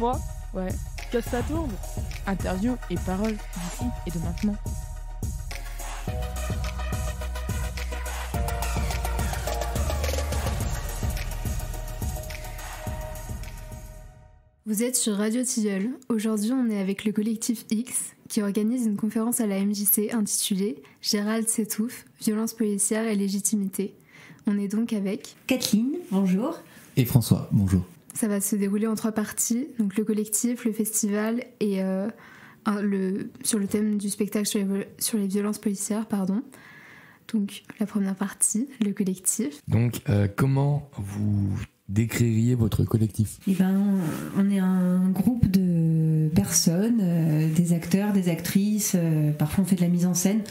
moi. Ouais, que ça tourne. Interview et paroles d'ici et de maintenant. Vous êtes sur Radio Tilleul. Aujourd'hui, on est avec le collectif X qui organise une conférence à la MJC intitulée « Gérald s'étouffe, violence policière et légitimité ». On est donc avec Kathleen, bonjour. Et François, bonjour. Ça va se dérouler en 3 parties, donc le collectif, le festival et sur le thème du spectacle sur les violences policières, pardon. Donc la première partie, le collectif. Donc comment vous décririez votre collectif ? Eh ben, on est un groupe de personnes, des acteurs, des actrices, parfois on fait de la mise en scène.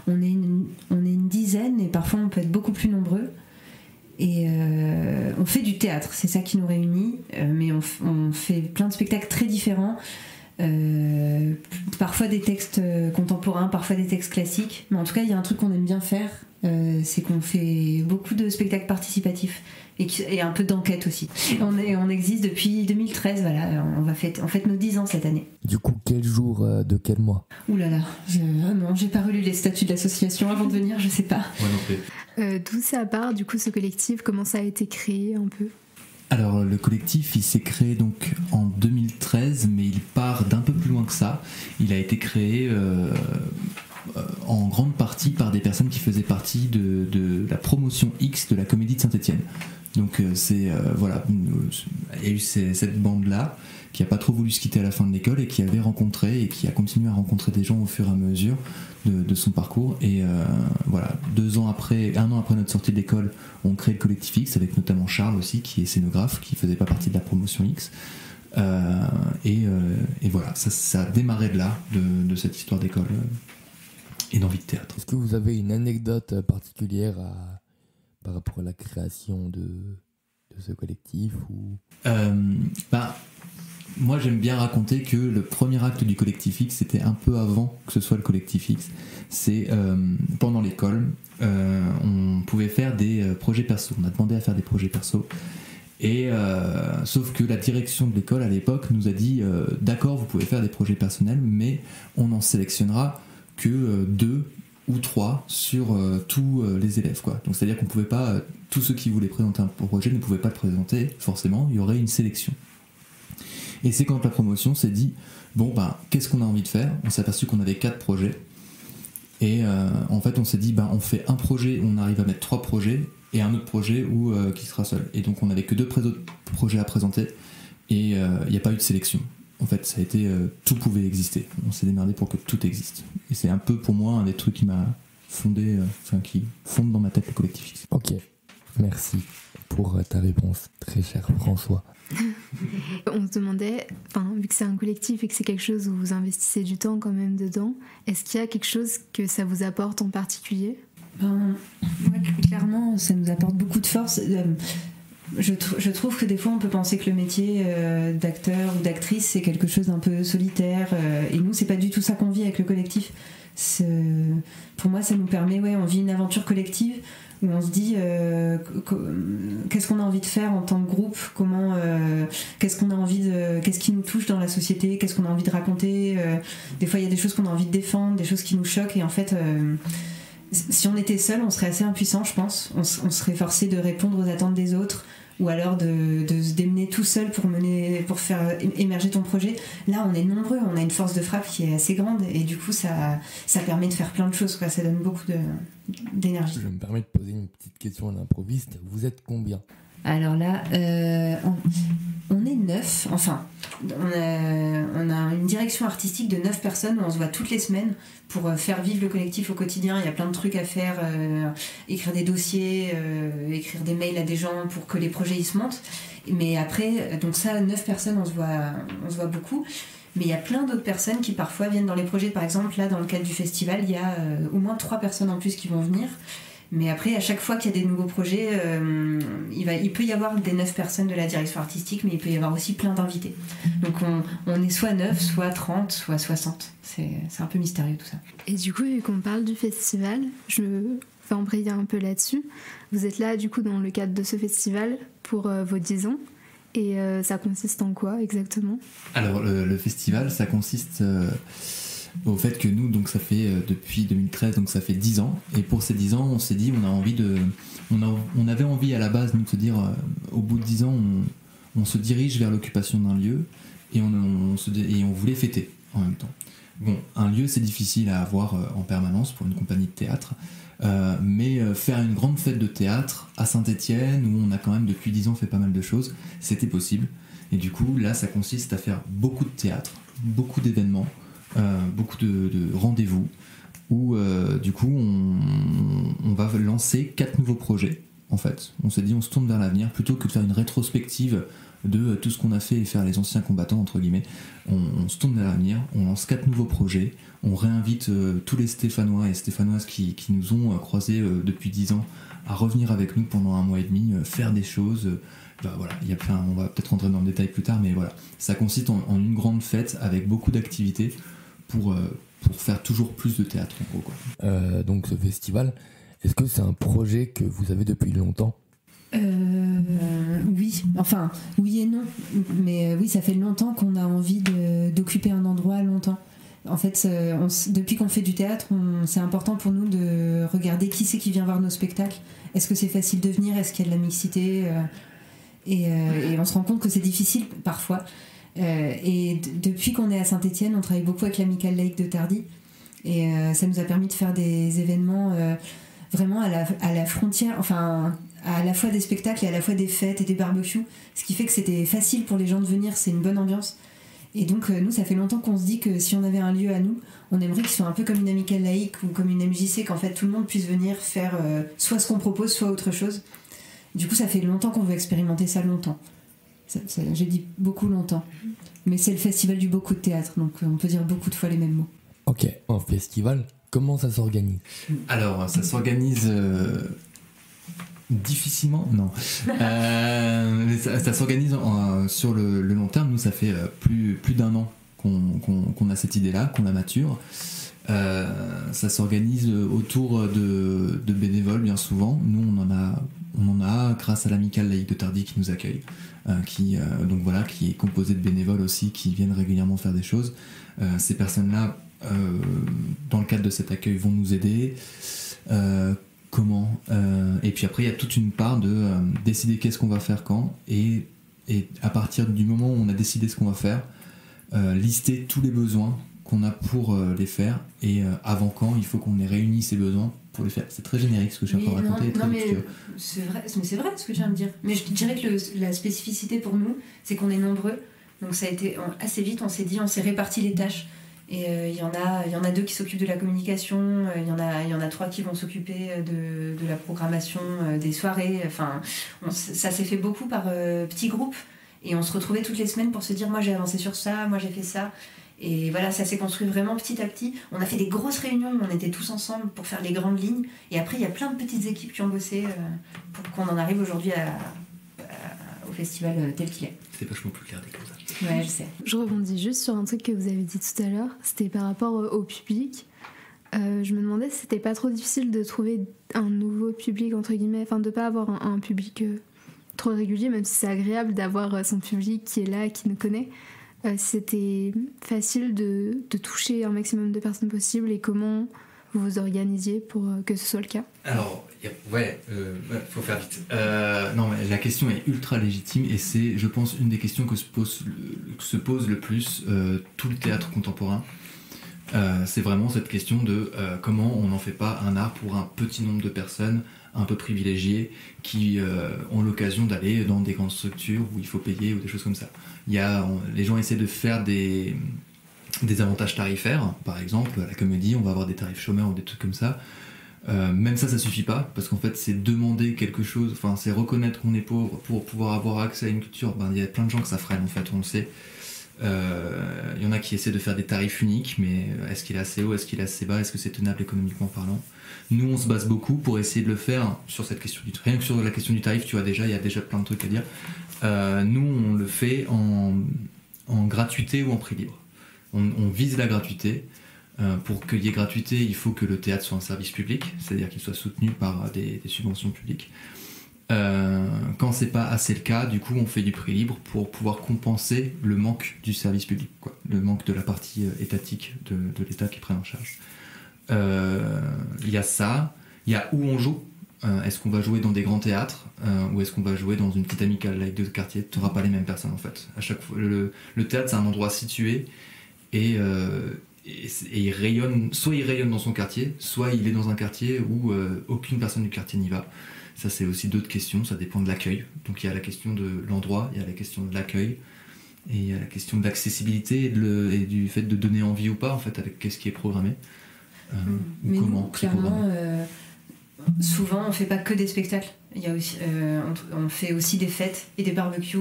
On est une dizaine et parfois on peut être beaucoup plus nombreux. Et on fait du théâtre, c'est ça qui nous réunit, mais on fait plein de spectacles très différents, parfois des textes contemporains, parfois des textes classiques, mais en tout cas il y a un truc qu'on aime bien faire, c'est qu'on fait beaucoup de spectacles participatifs et un peu d'enquête aussi. On existe depuis 2013, voilà, on fête nos 10 ans cette année. Du coup, quel jour de quel mois ? Ouh là là, non, j'ai pas relu les statuts de l'association avant de venir, je sais pas. Moi non plus. D'où ça part, du coup, ce collectif, comment ça a été créé un peu ? Alors le collectif il s'est créé donc en 2013, mais il part d'un peu plus loin que ça. Il a été créé en grande partie par des personnes qui faisaient partie de la promotion X de la Comédie de Saint-Étienne. Donc voilà, il y a eu cette bande-là qui n'a pas trop voulu se quitter à la fin de l'école et qui avait rencontré et qui a continué à rencontrer des gens au fur et à mesure de son parcours. Et voilà, 1 an après notre sortie de l'école, on crée le collectif X avec notamment Charles aussi, qui est scénographe, qui faisait pas partie de la promotion X. Et voilà, ça a démarré de là, de cette histoire d'école et d'envie de théâtre. Est-ce que vous avez une anecdote particulière par rapport à la création de ce collectif ou... Moi j'aime bien raconter que le premier acte du collectif X c'était un peu avant que ce soit le collectif X. C'est pendant l'école, on pouvait faire des projets perso. On a demandé à faire des projets perso. Et sauf que la direction de l'école à l'époque nous a dit d'accord, vous pouvez faire des projets personnels, mais on n'en sélectionnera que 2 ou 3 sur tous les élèves, quoi. Donc c'est à dire qu'on pouvait pas, tous ceux qui voulaient présenter un projet ne pouvaient pas le présenter forcément, il y aurait une sélection. Et c'est quand la promotion s'est dit bon qu'est-ce qu'on a envie de faire. On s'est aperçu qu'on avait 4 projets et en fait on s'est dit on fait un projet où on arrive à mettre 3 projets et un autre projet qui sera seul, et donc on n'avait que 2 projets à présenter et il n'y a pas eu de sélection. En fait ça a été tout pouvait exister, on s'est démerdé pour que tout existe, et c'est un peu pour moi un des trucs qui m'a fondé, qui fonde dans ma tête le collectif X. Ok, merci pour ta réponse très cher François. On se demandait, vu que c'est un collectif et que c'est quelque chose où vous investissez du temps quand même dedans, est-ce qu'il y a quelque chose que ça vous apporte en particulier ? Ouais, clairement, ça nous apporte beaucoup de force. Je trouve que des fois on peut penser que le métier d'acteur ou d'actrice c'est quelque chose d'un peu solitaire, et nous c'est pas du tout ça qu'on vit avec le collectif. Pour moi ça nous permet, on vit une aventure collective où on se dit qu'est-ce qu'on a envie de faire en tant que groupe, qu'est-ce qu'on a envie qu'est-ce qui nous touche dans la société, qu'est-ce qu'on a envie de raconter. Des fois il y a des choses qu'on a envie de défendre, des choses qui nous choquent, et en fait si on était seul on serait assez impuissant, je pense. On serait forcé de répondre aux attentes des autres, ou alors de se démener tout seul pour faire émerger ton projet. Là on est nombreux, on a une force de frappe qui est assez grande, et du coup ça permet de faire plein de choses, quoi. Ça donne beaucoup d'énergie. Je me permets de poser une petite question à l'improviste. Vous êtes combien ? Alors là, on est 9, enfin, on a une direction artistique de 9 personnes où on se voit toutes les semaines pour faire vivre le collectif au quotidien. Il y a plein de trucs à faire, écrire des dossiers, écrire des mails à des gens pour que les projets ils se montent. Mais après, donc ça, 9 personnes, on se voit beaucoup. Mais il y a plein d'autres personnes qui parfois viennent dans les projets. Par exemple, là, dans le cadre du festival, il y a au moins 3 personnes en plus qui vont venir. Mais après, à chaque fois qu'il y a des nouveaux projets, il peut y avoir des 9 personnes de la direction artistique, mais il peut y avoir aussi plein d'invités. Donc on est soit 9, soit 30, soit 60. C'est un peu mystérieux tout ça. Et du coup, vu qu'on parle du festival, je vais embrayer un peu là-dessus. Vous êtes là, du coup, dans le cadre de ce festival pour vos 10 ans. Et ça consiste en quoi exactement ? Alors le festival, ça consiste au fait que nous, donc ça fait depuis 2013, donc ça fait 10 ans. Et pour ces 10 ans, on s'est dit, on avait envie à la base, nous, de se dire, au bout de 10 ans, on se dirige vers l'occupation d'un lieu et on voulait fêter en même temps. Bon, un lieu, c'est difficile à avoir en permanence pour une compagnie de théâtre. Mais faire une grande fête de théâtre à Saint-Étienne, où on a quand même depuis 10 ans fait pas mal de choses, c'était possible. Et du coup, là, ça consiste à faire beaucoup de théâtre, beaucoup d'événements, beaucoup de rendez-vous, où du coup, on va lancer 4 nouveaux projets. En fait, on s'est dit, on se tourne vers l'avenir plutôt que de faire une rétrospective de tout ce qu'on a fait et faire les anciens combattants, entre guillemets. On se tourne vers l'avenir, on lance 4 nouveaux projets, on réinvite tous les Stéphanois et Stéphanoises qui nous ont croisés depuis 10 ans à revenir avec nous pendant 1 mois et demi, faire des choses. Voilà, on va peut-être rentrer dans le détail plus tard, mais voilà, ça consiste en une grande fête avec beaucoup d'activités pour faire toujours plus de théâtre, en gros, quoi. Donc ce festival, est-ce que c'est un projet que vous avez depuis longtemps ? Oui, enfin oui et non, mais oui, ça fait longtemps qu'on a envie d'occuper un endroit longtemps. En fait, depuis qu'on fait du théâtre, c'est important pour nous de regarder qui c'est qui vient voir nos spectacles. Est-ce que c'est facile de venir ? Est-ce qu'il y a de la mixité ? Et on se rend compte que c'est difficile parfois. Et depuis qu'on est à Saint-Étienne, on travaille beaucoup avec l'Amicale laïque de Tardy. Et ça nous a permis de faire des événements vraiment à la frontière, enfin à la fois des spectacles et à la fois des fêtes et des barbecues, ce qui fait que c'était facile pour les gens de venir, c'est une bonne ambiance. Et donc nous, ça fait longtemps qu'on se dit que si on avait un lieu à nous, on aimerait qu'il soit un peu comme une amicale laïque ou comme une MJC, qu'en fait tout le monde puisse venir faire soit ce qu'on propose, soit autre chose. Du coup, ça fait longtemps qu'on veut expérimenter ça, longtemps. J'ai dit beaucoup longtemps. Mais c'est le festival du beaucoup de théâtre, donc on peut dire beaucoup de fois les mêmes mots. Ok, un festival, comment ça s'organise ? Alors, ça s'organise difficilement, non. Mais ça s'organise sur le long terme. Nous, ça fait plus d'1 an qu'on a cette idée-là, qu'on la mature. Ça s'organise autour de bénévoles, bien souvent. Nous, on en a grâce à l'Amicale laïque de Tardy qui nous accueille, qui est composée de bénévoles aussi, qui viennent régulièrement faire des choses. Ces personnes-là, dans le cadre de cet accueil, vont nous aider. Comment et puis après il y a toute une part de décider qu'est-ce qu'on va faire quand, et à partir du moment où on a décidé ce qu'on va faire, lister tous les besoins qu'on a pour les faire, et avant quand il faut qu'on ait réuni ces besoins pour les faire. C'est très générique ce que je suis en train de raconter. Non, mais c'est vrai ce que tu viens de dire. Mais je dirais que la spécificité pour nous, c'est qu'on est nombreux, donc ça a été assez vite, on s'est réparti les tâches. Et il y en a 2 qui s'occupent de la communication, il y en a 3 qui vont s'occuper de la programmation des soirées. Enfin, ça s'est fait beaucoup par petits groupes, et on se retrouvait toutes les semaines pour se dire, moi j'ai avancé sur ça, moi j'ai fait ça. Et voilà, ça s'est construit vraiment petit à petit. On a fait des grosses réunions où on était tous ensemble pour faire les grandes lignes, et après il y a plein de petites équipes qui ont bossé pour qu'on en arrive aujourd'hui au festival tel qu'il est. C'est vachement plus clair dès comme ça. Ouais, je sais. Je rebondis juste sur un truc que vous avez dit tout à l'heure, c'était par rapport au public. Je me demandais si c'était pas trop difficile de trouver un nouveau public, entre guillemets, enfin de pas avoir un public trop régulier, même si c'est agréable d'avoir son public qui est là, qui nous connaît. C'était facile de toucher un maximum de personnes possible, et comment vous vous organisiez pour que ce soit le cas? Alors, faut faire vite. Non, mais la question est ultra légitime, et c'est, je pense, une des questions que se pose le plus tout le théâtre contemporain. C'est vraiment cette question de comment on n'en fait pas un art pour un petit nombre de personnes un peu privilégiées qui ont l'occasion d'aller dans des grandes structures où il faut payer ou des choses comme ça. Les gens essaient de faire des avantages tarifaires, par exemple à la comédie on va avoir des tarifs chômeurs ou des trucs comme ça. Même ça suffit pas, parce qu'en fait c'est demander quelque chose, enfin c'est reconnaître qu'on est pauvre pour pouvoir avoir accès à une culture. Il y a plein de gens que ça freine, en fait, on le sait. Il y en a qui essaient de faire des tarifs uniques, mais est-ce qu'il est assez haut, est-ce qu'il est assez bas, est-ce que c'est tenable économiquement parlant? Nous on se base beaucoup pour essayer de le faire sur cette question du tarif. Rien que sur la question du tarif, tu vois, il y a déjà plein de trucs à dire. Nous on le fait en gratuité ou en prix libre. On vise la gratuité. Pour qu'il y ait gratuité, il faut que le théâtre soit un service public, c'est-à-dire qu'il soit soutenu par des subventions publiques. Quand c'est pas assez le cas, du coup on fait du prix libre pour pouvoir compenser le manque du service public, quoi, le manque de la partie étatique de l'État qui prenne en charge. Il y a ça, il y a où on joue. Est-ce qu'on va jouer dans des grands théâtres ou est-ce qu'on va jouer dans une petite amicale avec deux quartiers? Tu n'auras pas les mêmes personnes en fait. À chaque fois, le théâtre c'est un endroit situé et il rayonne, soit il rayonne dans son quartier, soit il est dans un quartier où aucune personne du quartier n'y va. Ça c'est aussi d'autres questions, ça dépend de l'accueil. Donc il y a la question de l'endroit, il y a la question de l'accueil et il y a la question de l'accessibilité et du fait de donner envie ou pas en fait avec qu'est-ce qui est programmé. Mais comment nous, clairement, souvent on fait pas que des spectacles. Il y a aussi, on fait aussi des fêtes et des barbecues.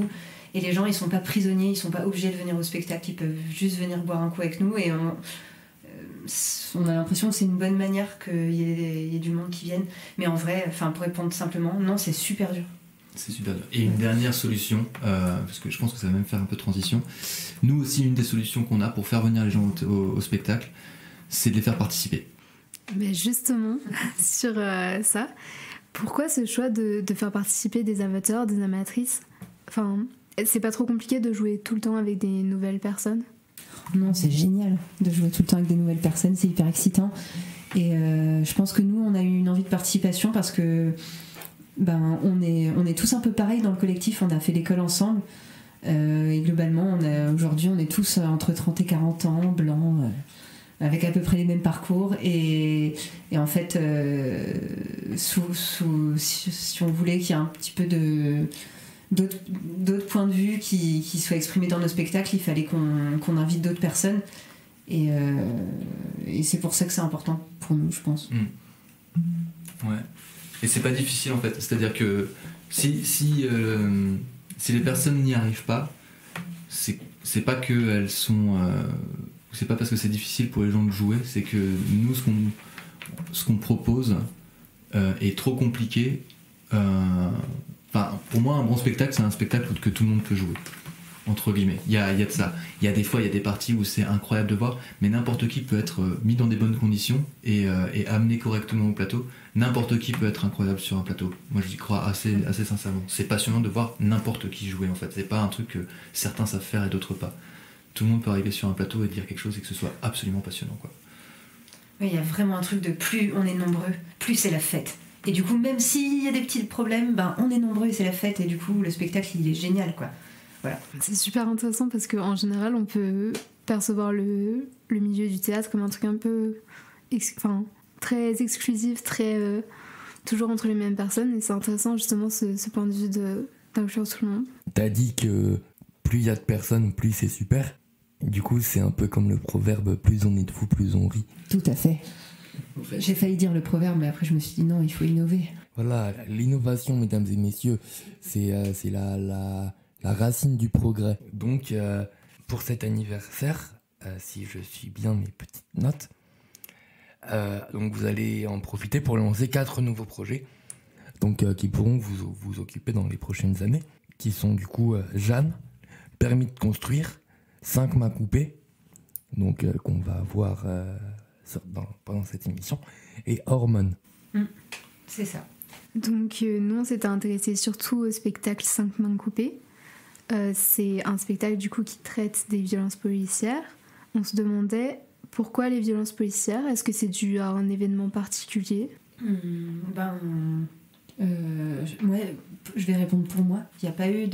Et les gens ils sont pas prisonniers, ils sont pas obligés de venir au spectacle, ils peuvent juste venir boire un coup avec nous. Et on a l'impression que c'est une bonne manière qu'il y ait du monde qui vienne. Mais en vrai, pour répondre simplement, non, c'est super dur. C'est super dur. Et une dernière solution, parce que je pense que ça va même faire un peu de transition. Nous aussi, une des solutions qu'on a pour faire venir les gens au spectacle, c'est de les faire participer. Mais justement, sur ça, pourquoi ce choix de faire participer des amateurs, des amatrices? Enfin, c'est pas trop compliqué de jouer tout le temps avec des nouvelles personnes? Non, c'est génial de jouer tout le temps avec des nouvelles personnes, c'est hyper excitant. Et je pense que nous, on a eu une envie de participation parce que on est tous un peu pareils dans le collectif, on a fait l'école ensemble. Et globalement, aujourd'hui, on est tous entre 30 et 40 ans, blancs, avec à peu près les mêmes parcours. Et en fait, si on voulait qu'il y ait un petit peu d'autres points de vue qui soient exprimés dans nos spectacles, il fallait qu'on invite d'autres personnes. Et c'est pour ça que c'est important pour nous, je pense. Ouais. Et c'est pas difficile en fait. C'est-à-dire que si les personnes n'y arrivent pas, c'est pas que elles sont. C'est pas parce que c'est difficile pour les gens de jouer, c'est que nous, ce qu'on propose est trop compliqué. Pour moi, un bon spectacle, c'est un spectacle que tout le monde peut jouer. Entre guillemets. Il y a de ça. Il y a des fois, il y a des parties où c'est incroyable de voir, mais n'importe qui peut être mis dans des bonnes conditions et amené correctement au plateau. N'importe qui peut être incroyable sur un plateau. Moi, j'y crois assez sincèrement. C'est passionnant de voir n'importe qui jouer, en fait. C'est pas un truc que certains savent faire et d'autres pas. Tout le monde peut arriver sur un plateau et dire quelque chose et que ce soit absolument passionnant, quoi. Oui, il y a vraiment un truc de plus on est nombreux, plus c'est la fête. Et du coup, même s'il y a des petits problèmes, on est nombreux et c'est la fête. Et du coup, le spectacle, il est génial, quoi. Voilà. C'est super intéressant parce qu'en général, on peut percevoir le milieu du théâtre comme un truc un peu très exclusif, très toujours entre les mêmes personnes. Et c'est intéressant justement ce point de vue d'inclure tout le monde. T'as dit que plus il y a de personnes, plus c'est super. Du coup, c'est un peu comme le proverbe, plus on est de fous, plus on rit. Tout à fait. J'ai failli dire le proverbe, mais après je me suis dit non, il faut innover. Voilà, l'innovation, mesdames et messieurs, c'est la racine du progrès. Donc, pour cet anniversaire, si je suis bien mes petites notes, donc vous allez en profiter pour lancer 4 nouveaux projets, donc qui pourront vous occuper dans les prochaines années, qui sont du coup Jeanne, Permis de construire, 5 mains coupées, donc qu'on va voir pendant cette émission, et Hormones. C'est ça. Donc nous, on s'était intéressés surtout au spectacle 5 mains coupées. C'est un spectacle du coup qui traite des violences policières. On se demandait pourquoi les violences policières. Est-ce que c'est dû à un événement particulier? Je vais répondre pour moi. Il n'y a pas eu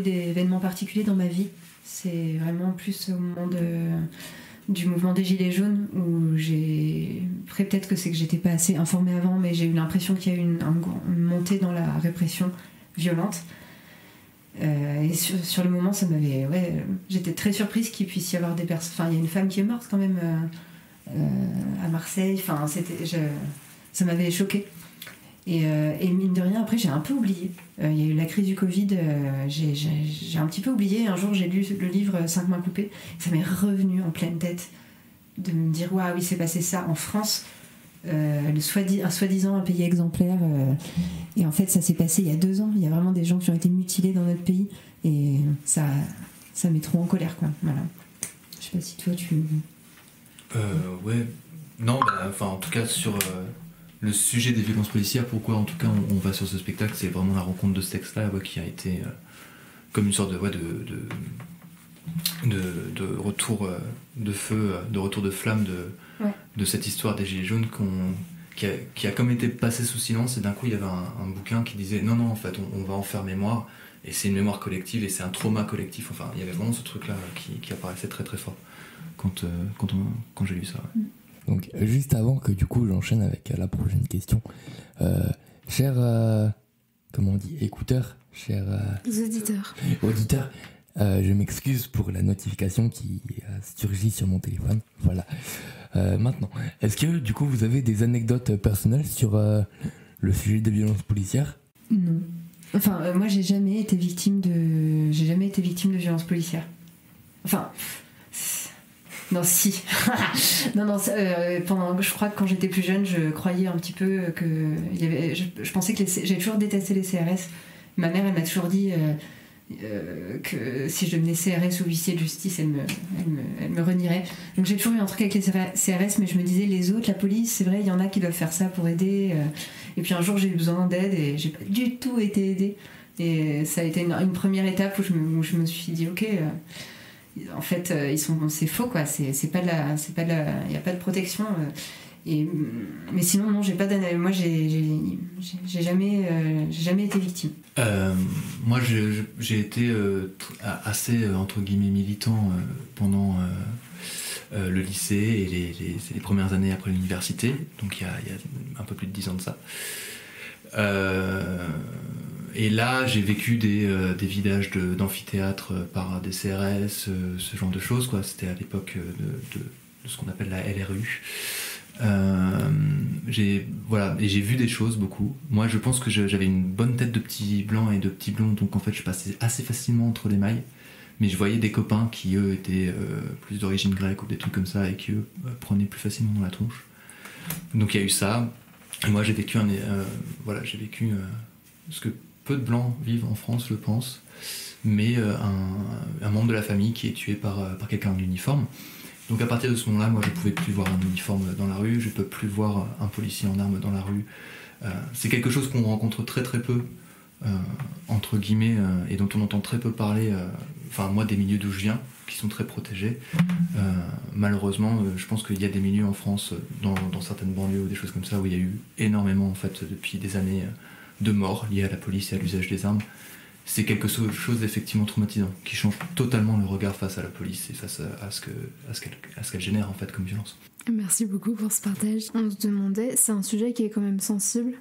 d'événement particulier dans ma vie. C'est vraiment plus au moment du mouvement des Gilets jaunes où après peut-être que c'est que j'étais pas assez informée avant, mais j'ai eu l'impression qu'il y a eu une montée dans la répression violente. Et sur le moment, ça m'avait. J'étais très surprise qu'il puisse y avoir des personnes. Il y a une femme qui est morte quand même à Marseille. Ça m'avait choquée. Et mine de rien, après, j'ai un peu oublié. Il y a eu la crise du Covid, j'ai un petit peu oublié. Un jour, j'ai lu le livre 5 mains coupées. Ça m'est revenu en pleine tête de me dire waouh, il s'est passé ça en France. Soi-disant un pays exemplaire. Et en fait, ça s'est passé il y a 2 ans. Il y a vraiment des gens qui ont été mutilés dans notre pays. Et ça met trop en colère, quoi. Voilà. Je sais pas si toi, tu... Ouais. Non, en tout cas, sur le sujet des violences policières, pourquoi en tout cas on va sur ce spectacle, c'est vraiment la rencontre de ce texte-là qui a été comme une sorte de retour de feu, de retour de flamme de cette histoire des Gilets jaunes qui a comme été passée sous silence, et d'un coup il y avait un bouquin qui disait non en fait on va en faire mémoire, et c'est une mémoire collective et c'est un trauma collectif. Enfin il y avait vraiment ce truc là qui apparaissait très très fort quand j'ai lu ça. Donc juste avant que du coup j'enchaîne avec la prochaine question, chers comment on dit, écouteurs, chers auditeurs, je m'excuse pour la notification qui surgit sur mon téléphone. Voilà. Maintenant, est-ce que du coup vous avez des anecdotes personnelles sur le sujet des violences policières? Non. Enfin, moi j'ai jamais été victime de violences policières. Enfin, non, si. Je crois que quand j'étais plus jeune, je croyais un petit peu que je pensais que j'ai toujours détesté les CRS. Ma mère, elle m'a toujours dit que si je devenais CRS ou huissier de justice, elle me renierait. Donc j'ai toujours eu un truc avec les CRS, mais je me disais, les autres, la police, c'est vrai, il y en a qui doivent faire ça pour aider. Et puis un jour, j'ai eu besoin d'aide et j'ai pas du tout été aidée. Et ça a été une première étape où je me suis dit, ok, en fait, c'est faux, quoi. C'est pas de la, il y a pas de protection. Mais sinon, non, j'ai pas d'analyse. Moi, j'ai jamais été victime. Moi, j'ai été assez entre guillemets militant pendant le lycée et les premières années après l'université, donc il y a un peu plus de 10 ans de ça. Et là, j'ai vécu des vidages d'amphithéâtre par des CRS, ce genre de choses, quoi. C'était à l'époque de ce qu'on appelle la LRU. J'ai vu des choses beaucoup. Moi, je pense que j'avais une bonne tête de petit blanc et de petit blond, donc en fait, je passais assez facilement entre les mailles. Mais je voyais des copains qui, eux, étaient plus d'origine grecque ou des trucs comme ça, et qui, eux, prenaient plus facilement dans la tronche. Donc il y a eu ça. Et moi, j'ai vécu ce que peu de blancs vivent en France, je pense, mais un membre de la famille qui est tué par quelqu'un en uniforme. Donc à partir de ce moment-là, moi, je ne pouvais plus voir un uniforme dans la rue, je ne peux plus voir un policier en armes dans la rue. C'est quelque chose qu'on rencontre très très peu, entre guillemets, et dont on entend très peu parler, moi, des milieux d'où je viens, qui sont très protégés. Malheureusement, je pense qu'il y a des milieux en France, dans certaines banlieues ou des choses comme ça, où il y a eu énormément, en fait, depuis des années, de morts liées à la police et à l'usage des armes. C'est quelque chose d'effectivement traumatisant, qui change totalement le regard face à la police et face à ce qu'elle génère, en fait, comme violence. Merci beaucoup pour ce partage. On se demandait, c'est un sujet qui est quand même sensible.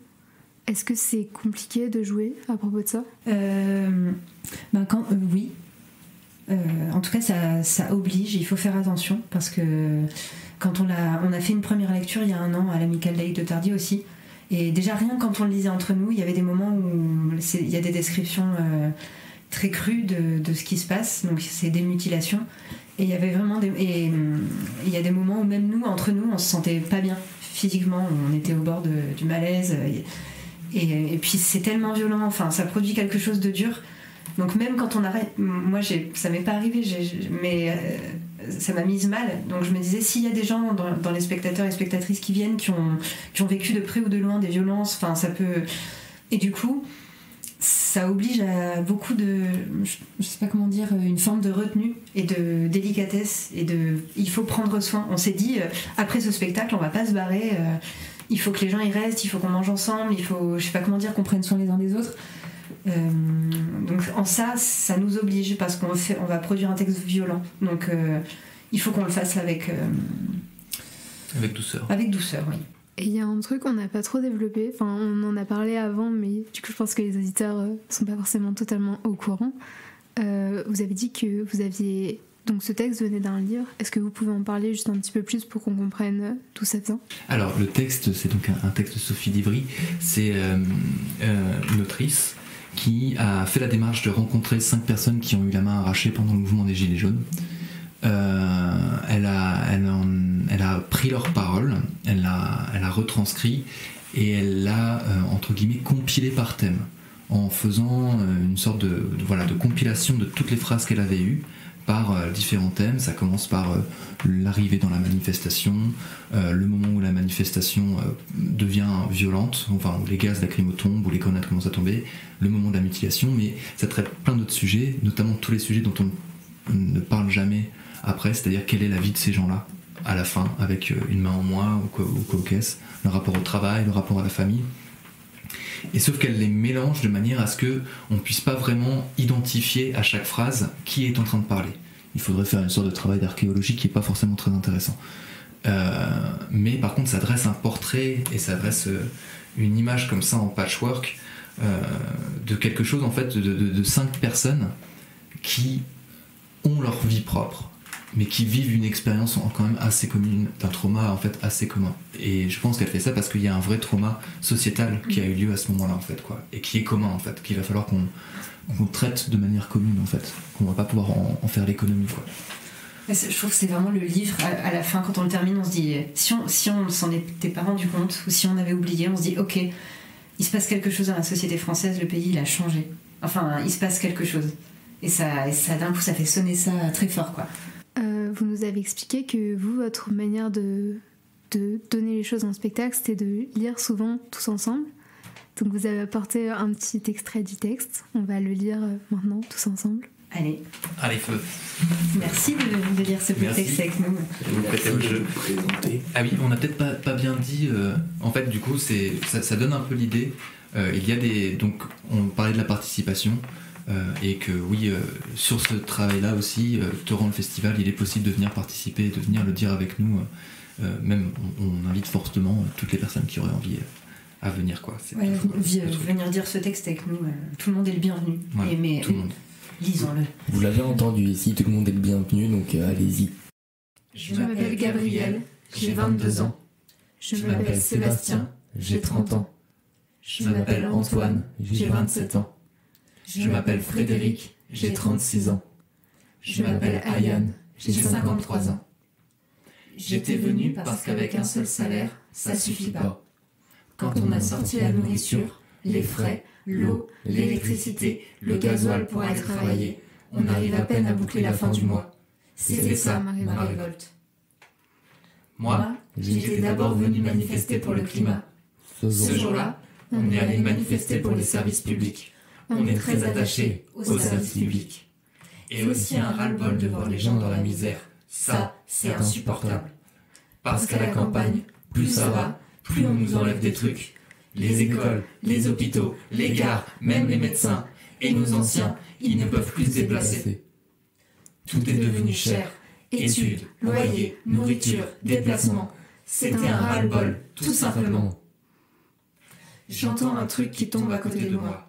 Est-ce que c'est compliqué de jouer à propos de ça ? Oui. En tout cas, ça oblige, il faut faire attention, parce que quand on a fait une première lecture il y a 1 an à l'Amicale laïque de Tardy aussi, et déjà rien quand on le lisait entre nous, il y avait des moments où il y a des descriptions très crues de ce qui se passe, donc c'est des mutilations, et il y avait vraiment il y a des moments où même nous, entre nous, on se sentait pas bien physiquement, on était au bord du malaise, et puis c'est tellement violent, enfin ça produit quelque chose de dur. Donc même quand on arrête, moi ça m'est pas arrivé, mais ça m'a mise mal. Donc je me disais, s'il y a des gens dans les spectateurs et spectatrices qui viennent, qui ont vécu de près ou de loin des violences, enfin ça peut... Et du coup, ça oblige à beaucoup de... Je sais pas comment dire, une forme de retenue et de délicatesse, il faut prendre soin. On s'est dit, après ce spectacle, on va pas se barrer, il faut que les gens y restent, il faut qu'on mange ensemble, il faut, je sais pas comment dire, qu'on prenne soin les uns des autres. Donc en ça nous oblige, parce on va produire un texte violent, donc il faut qu'on le fasse avec douceur. Avec douceur, oui. Et il y a un truc qu'on n'a pas trop développé, enfin on en a parlé avant, mais du coup je pense que les auditeurs sont pas forcément totalement au courant. Vous avez dit que vous aviez... Donc ce texte venait d'un livre, est-ce que vous pouvez en parler juste un petit peu plus pour qu'on comprenne d'où ça vient ? Alors le texte, c'est donc un texte de Sophie Divry, c'est une autrice qui a fait la démarche de rencontrer 5 personnes qui ont eu la main arrachée pendant le mouvement des Gilets jaunes. Elle a pris leurs paroles, elle l'a retranscrit et elle l'a entre guillemets compilé par thème, en faisant une sorte de compilation de toutes les phrases qu'elle avait eues, par différents thèmes. Ça commence par l'arrivée dans la manifestation, le moment où la manifestation devient violente, enfin où les gaz lacrymaux tombent, où les grenades commencent à tomber, le moment de la mutilation, mais ça traite plein d'autres sujets, notamment tous les sujets dont on ne parle jamais après, c'est-à-dire quelle est la vie de ces gens-là à la fin, avec une main en moins ou quoi qu'est-ce, le rapport au travail, le rapport à la famille. Et sauf qu'elle les mélange de manière à ce qu'on ne puisse pas vraiment identifier à chaque phrase qui est en train de parler. Il faudrait faire une sorte de travail d'archéologie qui n'est pas forcément très intéressant. Mais par contre, ça dresse un portrait et ça dresse une image comme ça en patchwork de quelque chose en fait de 5 personnes qui ont leur vie propre, mais qui vivent une expérience quand même assez commune, d'un trauma en fait assez commun. Et je pense qu'elle fait ça parce qu'il y a un vrai trauma sociétal qui a eu lieu à ce moment-là en fait, quoi, et qui est commun en fait, qu'il va falloir qu'on traite de manière commune en fait, qu'on va pas pouvoir en faire l'économie, quoi. Je trouve que c'est vraiment le livre, à la fin quand on le termine, on se dit, si on s'en était pas rendu compte, ou si on avait oublié, on se dit ok, il se passe quelque chose dans la société française, le pays il a changé, enfin il se passe quelque chose, et ça d'un coup ça fait sonner ça très fort, quoi. Vous nous avez expliqué que vous, votre manière de donner les choses en spectacle, c'était de lire souvent tous ensemble. Donc vous avez apporté un petit extrait du texte. On va le lire maintenant tous ensemble. Allez, feu. Merci de lire ce petit texte avec nous. Vous prêtez au jeu. Ah oui, on n'a peut-être pas bien dit. En fait, du coup, ça donne un peu l'idée. Il y a donc, on parlait de la participation. Et que oui, sur ce travail-là aussi, durant le festival, il est possible de venir participer, de venir le dire avec nous. Même, on invite fortement toutes les personnes qui auraient envie à venir, quoi. Venir dire ce texte avec nous, tout le monde est le bienvenu. Voilà, mais tout le monde. Lisons-le. Vous l'avez entendu ici, tout le monde est le bienvenu, donc allez-y. Je m'appelle Gabriel, j'ai 22 ans. Je m'appelle Sébastien, j'ai 30 ans. Je m'appelle Antoine, j'ai 27 ans. Je m'appelle Frédéric, j'ai 36 ans. Je m'appelle Ayane, j'ai 53 ans. J'étais venu parce qu'avec un seul salaire, ça suffit pas. Quand on a sorti la nourriture, les frais, l'eau, l'électricité, le gasoil pour aller travailler, on arrive à peine à boucler la fin du mois. C'était ça ma révolte. Moi, j'étais d'abord venu manifester pour le climat. Ce jour-là, on est allé manifester pour les services publics. On est très attaché aux services publics. Et aussi un ras-le-bol de voir les gens dans la misère. Ça, c'est insupportable. Parce qu'à la campagne, plus ça va, plus on nous enlève des trucs. Les écoles, les hôpitaux, les gares, même les médecins. Et nos anciens, ils ne peuvent plus se déplacer. Tout est devenu cher. Études, loyers, nourriture, déplacements. C'était un ras-le-bol, tout simplement. J'entends un truc qui tombe à côté de moi.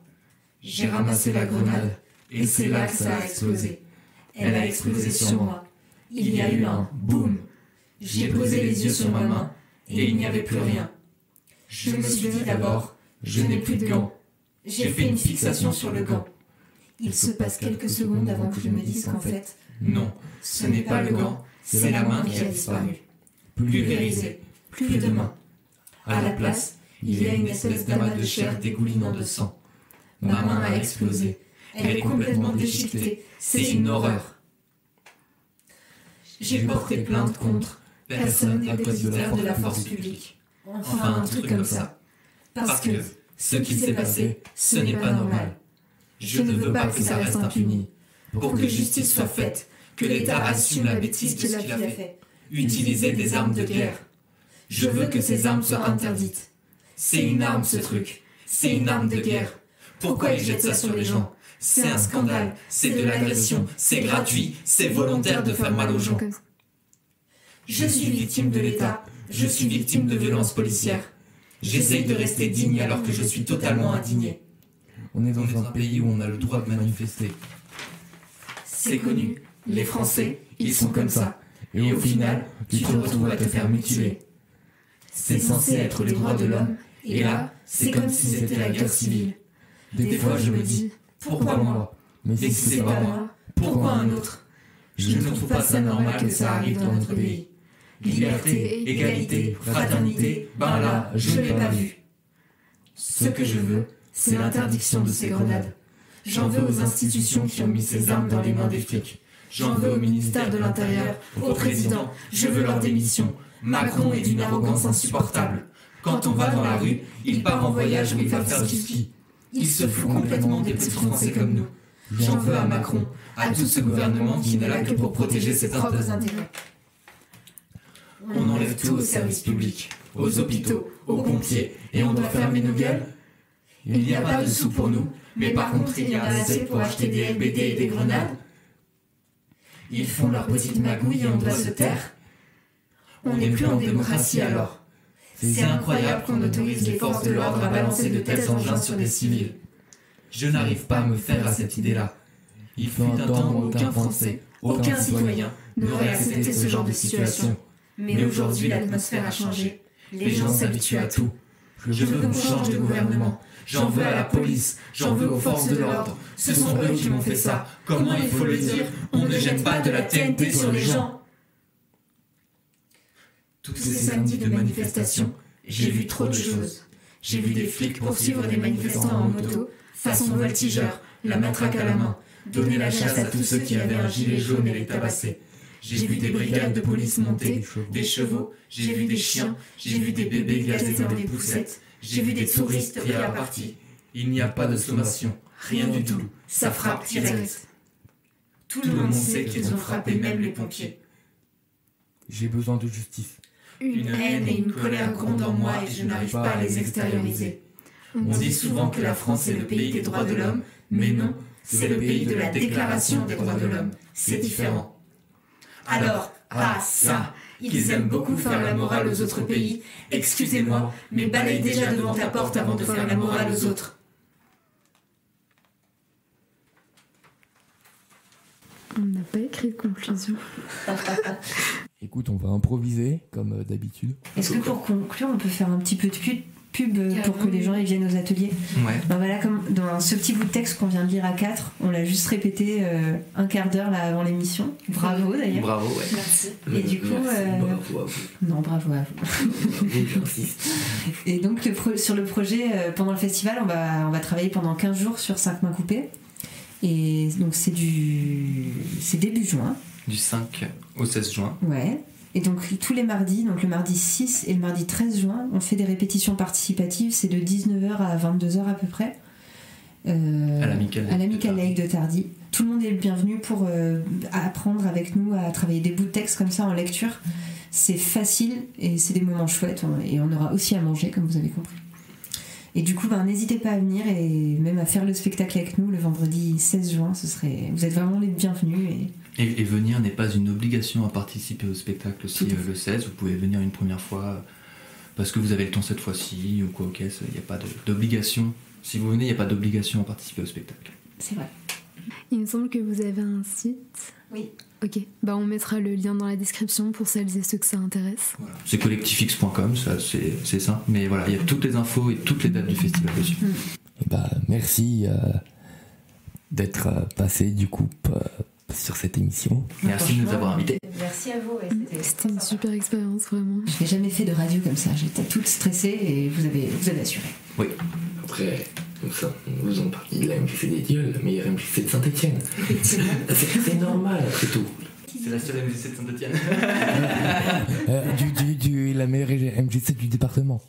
J'ai ramassé la grenade, et c'est là que ça a explosé. Elle a explosé sur moi. Il y a eu un boum. J'ai posé les yeux sur ma main, et il n'y avait plus rien. Je me suis dit d'abord, je n'ai plus de gants. J'ai fait une fixation sur le gant. Il se passe quelques secondes avant que je me dise qu'en fait, non, ce n'est pas le gant, c'est la main qui a disparu. Pulvérisée, plus de main. À la place, il y a une espèce d'amas de chair dégoulinant de sang. Ma main a explosé. Elle est complètement déchiquetée. C'est une horreur. J'ai porté plainte contre. Personne n'est dépositaire de la force publique. Enfin, un truc comme ça. Parce que ce qui s'est passé, ce n'est pas normal. Je ne veux pas que ça reste impuni. Pour que justice soit faite, que l'État assume la bêtise de ce qu'il a fait. Utiliser des armes de guerre. Je veux que ces armes soient interdites. C'est une arme, ce truc. C'est une arme de guerre. Pourquoi ils jettent ça sur les gens? C'est un scandale, c'est de l'agression, c'est gratuit, c'est volontaire de faire mal aux gens. Je suis victime de l'État, je suis victime de violences policières. J'essaye de rester digne alors que je suis totalement indigné. On est dans un pays où on a le droit de manifester. C'est connu, les Français, ils sont comme ça. Et au final, tu te retrouves à te faire mutiler. C'est censé être les droits de l'homme, et là, c'est comme si c'était la guerre civile. Des fois, je me dis, pourquoi moi? Mais si c'est pas moi, pourquoi un autre? Je ne trouve pas ça normal que ça arrive dans notre pays. Liberté, égalité, fraternité, ben là, je l'ai pas vu. Ce que je veux, c'est l'interdiction de ces grenades. J'en veux aux institutions qui ont mis ces armes dans les mains des flics. J'en veux au ministère de l'Intérieur, au président, je veux leur démission. Macron est d'une arrogance insupportable. Quand on va dans la rue, il part en voyage ou il va faire du ski. Il se fout complètement des petits Français comme nous. J'en veux à Macron, à tout ce gouvernement qui n'est là que pour protéger ses propres intérêts. On enlève tout au service public, aux hôpitaux, aux pompiers, et on doit fermer nos gueules. Il n'y a pas de sous pour nous, mais par contre il y a assez pour acheter des LBD et des grenades. Ils font leur petite magouille et on doit se taire. On n'est plus en démocratie alors. C'est incroyable qu'on autorise les forces de l'ordre à balancer de tels engins sur des civils. Je n'arrive pas à me faire à cette idée-là. Il fut un temps où aucun Français, aucun citoyen n'aurait accepté ce genre de situation. Mais aujourd'hui, l'atmosphère a changé. Les gens s'habituent à tout. Je veux qu'on change de gouvernement. J'en veux à la police. J'en veux aux forces de l'ordre. Ce sont eux qui m'ont fait ça. Comment il faut le dire? On ne jette pas de la TNT sur les gens. Tous ces samedis de manifestation, j'ai vu trop de choses. J'ai vu des flics poursuivre des manifestants en moto, façon voltigeur, la matraque à la main, donner la chasse à tous ceux qui avaient un gilet jaune et les tabasser. J'ai vu des brigades de police monter, des chevaux, j'ai vu des chiens, j'ai vu des bébés gazés dans des poussettes, j'ai vu des touristes pris à partie. Il n'y a pas de sommation, rien du tout, ça frappe direct. Tout le monde sait qu'ils ont frappé même les pompiers. J'ai besoin de justice. Une haine et une colère grondent en moi et je n'arrive pas à les extérioriser. On dit souvent que la France est le pays des droits de l'homme, mais non, c'est le pays de la Déclaration des droits de l'homme. C'est différent. Alors, ça, ils aiment beaucoup faire la morale aux autres pays. Excusez-moi, mais balaye déjà devant ta porte avant de faire la morale aux autres. On n'a pas écrit de conclusion. Écoute, on va improviser, comme d'habitude. Est-ce que pour conclure, on peut faire un petit peu de pub pour que les gens ils viennent aux ateliers? Ouais. Ben voilà, comme dans ce petit bout de texte qu'on vient de lire à 4, on l'a juste répété un quart d'heure là avant l'émission. Bravo d'ailleurs. Bravo, ouais. Merci. Et du coup, Bravo à vous. non, bravo à vous. Et donc sur le projet, pendant le festival, on va travailler pendant 15 jours sur 5 mains coupées. Et donc c'est début juin. Du 5 au 16 juin. Ouais. Et donc tous les mardis, donc le mardi 6 et le mardi 13 juin, on fait des répétitions participatives, c'est de 19h à 22h à peu près. À l'Amical Lake de Tardy. Tout le monde est le bienvenu pour apprendre avec nous à travailler des bouts de texte comme ça en lecture. C'est facile et c'est des moments chouettes et on aura aussi à manger comme vous avez compris. Et du coup, n'hésitez pas à venir et même à faire le spectacle avec nous le vendredi 16 juin. Vous êtes vraiment les bienvenus. Et venir n'est pas une obligation à participer au spectacle aussi le 16. Vous pouvez venir une première fois parce que vous avez le temps cette fois-ci ou quoi, ok, il n'y a pas d'obligation. Si vous venez, il n'y a pas d'obligation à participer au spectacle. C'est vrai. Il me semble que vous avez un site. Oui. Ok, on mettra le lien dans la description pour celles et ceux que ça intéresse. Voilà. C'est collectifx.com, ça c'est simple, mais voilà, il y a toutes les infos et toutes les dates du festival dessus. Merci d'être passé du coup sur cette émission. Merci de nous avoir invités. Merci à vous. C'était une super expérience, vraiment. Je n'ai jamais fait de radio comme ça, j'étais toute stressée et vous avez assuré. Oui. Après, ça, nous faisons partie de la MJC des Tilleuls, la meilleure MJC de Saint-Etienne. C'est normal après tout. C'est la seule MJC de Saint-Etienne. La meilleure MJC du département.